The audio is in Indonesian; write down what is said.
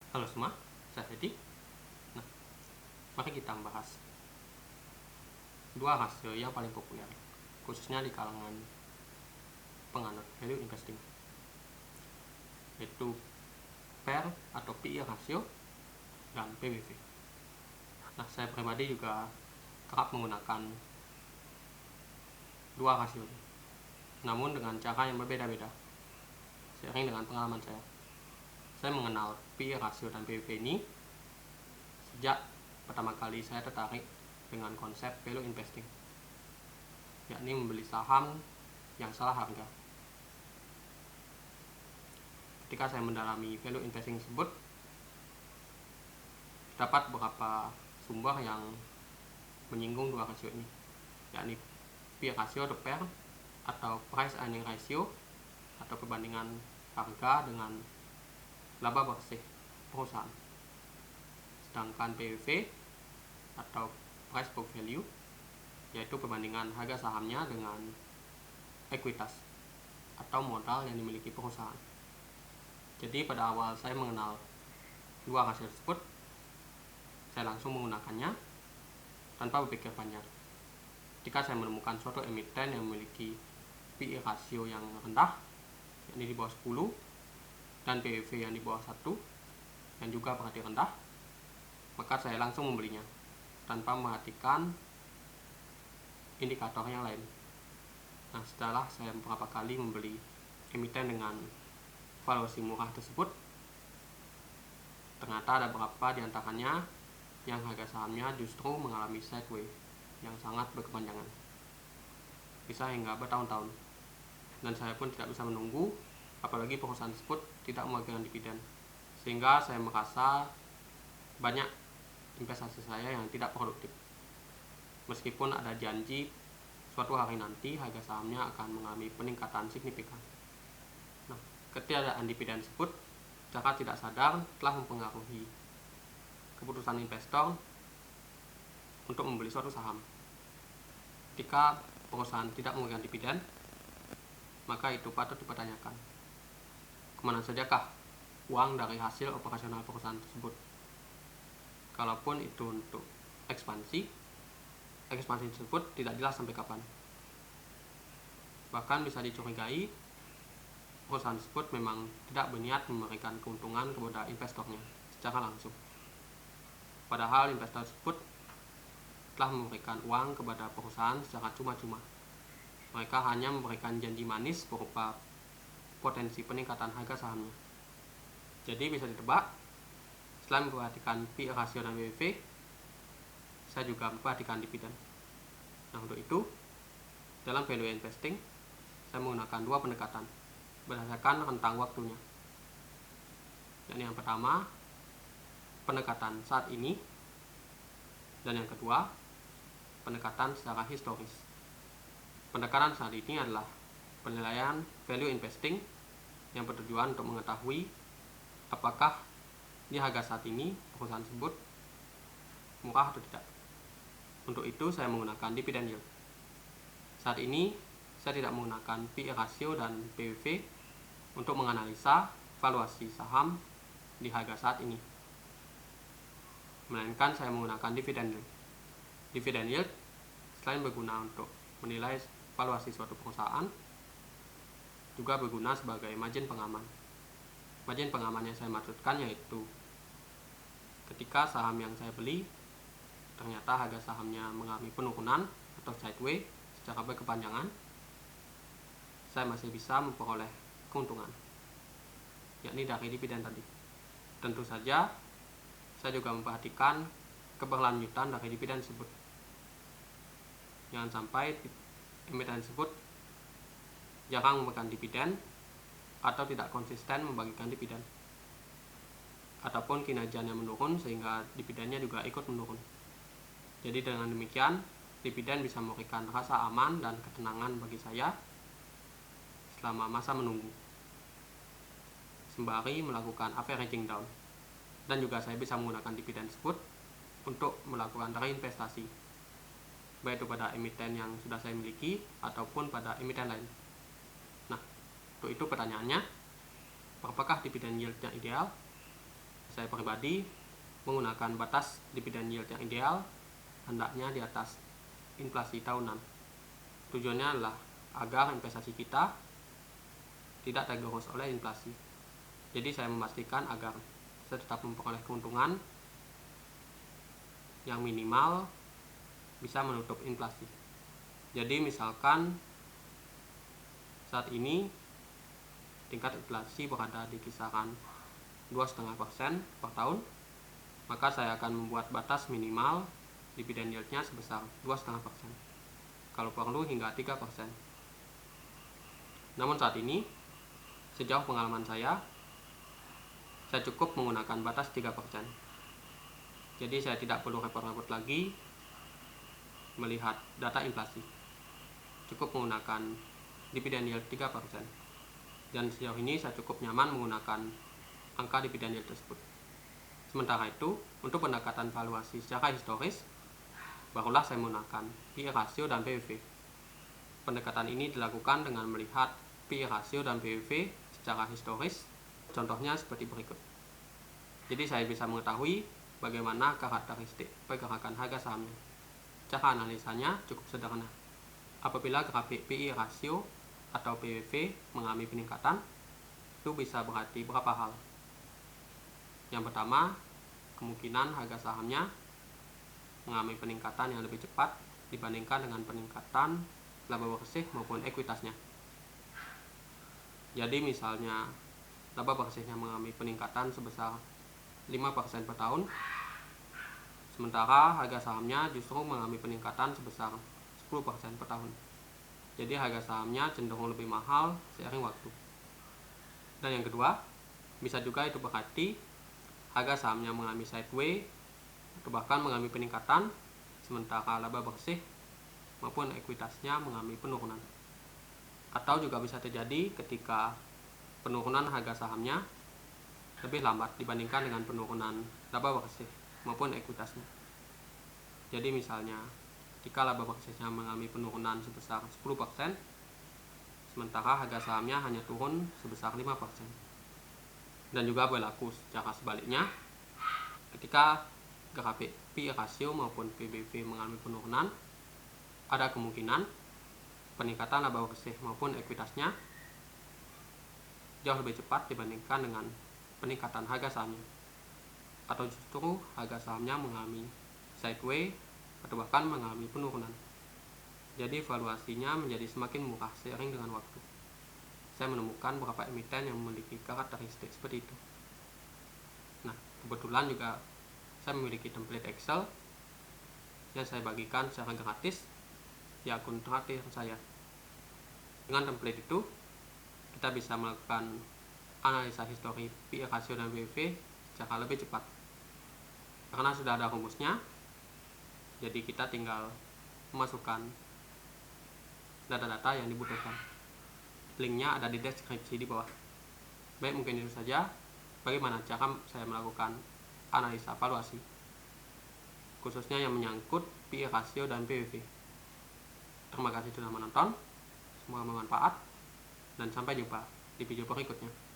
Halo semua, saya Hedi. Nah, mari kita bahas dua rasio yang paling populer, khususnya di kalangan penganut value investing, yaitu PER atau PE rasio dan PBV. Nah, saya pribadi juga kerap menggunakan dua rasio ini, namun dengan cara yang berbeda-beda. Seiring dengan pengalaman saya mengenal PE rasio dan PBV ini sejak pertama kali saya tertarik dengan konsep value investing, yakni membeli saham yang salah harga. Ketika saya mendalami value investing tersebut, terdapat beberapa sumber yang menyinggung dua rasio ini, yakni P rasio atau PER atau price earning ratio atau perbandingan harga dengan laba bersih perusahaan. Sedangkan PBV atau price book value yaitu perbandingan harga sahamnya dengan ekuitas atau modal yang dimiliki perusahaan. Jadi pada awal saya mengenal dua rasio tersebut, saya langsung menggunakannya tanpa berpikir panjang. Ketika saya menemukan suatu emiten yang memiliki PE rasio yang rendah, yakni di bawah 10, dan PBV yang di bawah 1, yang juga berarti rendah, maka saya langsung membelinya tanpa memperhatikan indikator yang lain. Nah, setelah saya beberapa kali membeli emiten dengan valuasi murah tersebut, ternyata ada beberapa di antaranya yang harga sahamnya justru mengalami sideways yang sangat berkepanjangan, bisa hingga bertahun-tahun, dan saya pun tidak bisa menunggu, apalagi perusahaan tersebut tidak memberikan dividen, sehingga saya merasa banyak investasi saya yang tidak produktif, meskipun ada janji suatu hari nanti harga sahamnya akan mengalami peningkatan signifikan. Nah, ketiadaan dividen tersebut secara tidak sadar telah mempengaruhi keputusan investor untuk membeli suatu saham. Ketika perusahaan tidak memberikan dividen, maka itu patut dipertanyakan, kemana sajakah uang dari hasil operasional perusahaan tersebut. Kalaupun itu untuk ekspansi tersebut tidak jelas sampai kapan. Bahkan bisa dicurigai perusahaan tersebut memang tidak berniat memberikan keuntungan kepada investornya secara langsung. Padahal investor tersebut telah memberikan uang kepada perusahaan secara cuma-cuma. Mereka hanya memberikan janji manis berupa potensi peningkatan harga sahamnya. Jadi bisa ditebak, selain memperhatikan PE rasio dan PBV, saya juga memperhatikan dividen. Nah, untuk itu, dalam value investing, saya menggunakan dua pendekatan berdasarkan rentang waktunya. Dan yang pertama, pendekatan saat ini, dan yang kedua, pendekatan secara historis. Pendekatan saat ini adalah penilaian value investing yang bertujuan untuk mengetahui apakah di harga saat ini perusahaan tersebut murah atau tidak. Untuk itu saya menggunakan dividend yield. Saat ini saya tidak menggunakan PE rasio dan PBV untuk menganalisa valuasi saham di harga saat ini, melainkan saya menggunakan dividend yield. Dividend yield selain berguna untuk menilai valuasi suatu perusahaan, juga berguna sebagai margin pengaman. Margin pengaman yang saya maksudkan yaitu ketika saham yang saya beli ternyata harga sahamnya mengalami penurunan atau sideways secara berkepanjangan, saya masih bisa memperoleh keuntungan, yakni dari dividen tadi. Tentu saja saya juga memperhatikan keberlanjutan dari dividen tersebut. Jangan sampai emiten tersebut jarang memberikan dividen atau tidak konsisten membagikan dividen, ataupun kinerjanya menurun sehingga dividennya juga ikut menurun. Jadi dengan demikian, dividen bisa memberikan rasa aman dan ketenangan bagi saya selama masa menunggu, sembari melakukan averaging down. Dan juga saya bisa menggunakan dividen tersebut untuk melakukan reinvestasi, baik itu pada emiten yang sudah saya miliki ataupun pada emiten lain. Nah, untuk itu pertanyaannya, apakah dividen yield yang ideal? Saya pribadi menggunakan batas dividen yield yang ideal, hendaknya di atas inflasi tahunan. Tujuannya adalah agar investasi kita tidak tergerus oleh inflasi. Jadi saya memastikan agar saya tetap memperoleh keuntungan yang minimal bisa menutup inflasi. Jadi misalkan saat ini tingkat inflasi berada di kisaran 2,5% per tahun, maka saya akan membuat batas minimal dividen yieldnya sebesar 2,5%, kalau perlu hingga 3%. Namun saat ini, sejauh pengalaman saya cukup menggunakan batas 3%. Jadi saya tidak perlu repot-repot lagi melihat data inflasi. Cukup menggunakan dividen yield 3%. Dan sejauh ini saya cukup nyaman menggunakan angka dividen yield tersebut. Sementara itu, untuk pendekatan valuasi secara historis, barulah saya menggunakan PE rasio dan PBV. Pendekatan ini dilakukan dengan melihat PE rasio dan PBV secara historis. Contohnya seperti berikut. Jadi saya bisa mengetahui bagaimana karakteristik pergerakan harga sahamnya. Cara analisanya cukup sederhana. Apabila grafik PE rasio atau PBV mengalami peningkatan, itu bisa berarti beberapa hal. Yang pertama, kemungkinan harga sahamnya mengalami peningkatan yang lebih cepat dibandingkan dengan peningkatan laba bersih maupun ekuitasnya. Jadi misalnya laba bersihnya mengalami peningkatan sebesar 5% per tahun, sementara harga sahamnya justru mengalami peningkatan sebesar 10% per tahun. Jadi harga sahamnya cenderung lebih mahal seiring waktu. Dan yang kedua, bisa juga itu berarti harga sahamnya mengalami sideways atau bahkan mengalami peningkatan, sementara laba bersih maupun ekuitasnya mengalami penurunan. Atau juga bisa terjadi ketika penurunan harga sahamnya lebih lambat dibandingkan dengan penurunan laba bersih maupun ekuitasnya. Jadi misalnya jika laba bersihnya mengalami penurunan sebesar 10%, sementara harga sahamnya hanya turun sebesar 5%. Dan juga berlaku secara sebaliknya, ketika grafik PE rasio maupun PBV mengalami penurunan, ada kemungkinan peningkatan laba bersih maupun ekuitasnya jauh lebih cepat dibandingkan dengan peningkatan harga sahamnya, atau justru harga sahamnya mengalami sideways atau bahkan mengalami penurunan. Jadi valuasinya menjadi semakin murah seiring dengan waktu. Saya menemukan beberapa emiten yang memiliki karakteristik seperti itu. Nah, kebetulan juga saya memiliki template Excel yang saya bagikan secara gratis di akun terakhir saya. Dengan template itu, kita bisa melakukan analisa histori PE rasio dan PBV secara lebih cepat. Karena sudah ada rumusnya, jadi kita tinggal memasukkan data-data yang dibutuhkan. Linknya ada di deskripsi di bawah. Baik, mungkin itu saja bagaimana cara saya melakukan analisa valuasi, khususnya yang menyangkut PE rasio dan PBV. Terima kasih sudah menonton, semoga bermanfaat, dan sampai jumpa di video berikutnya.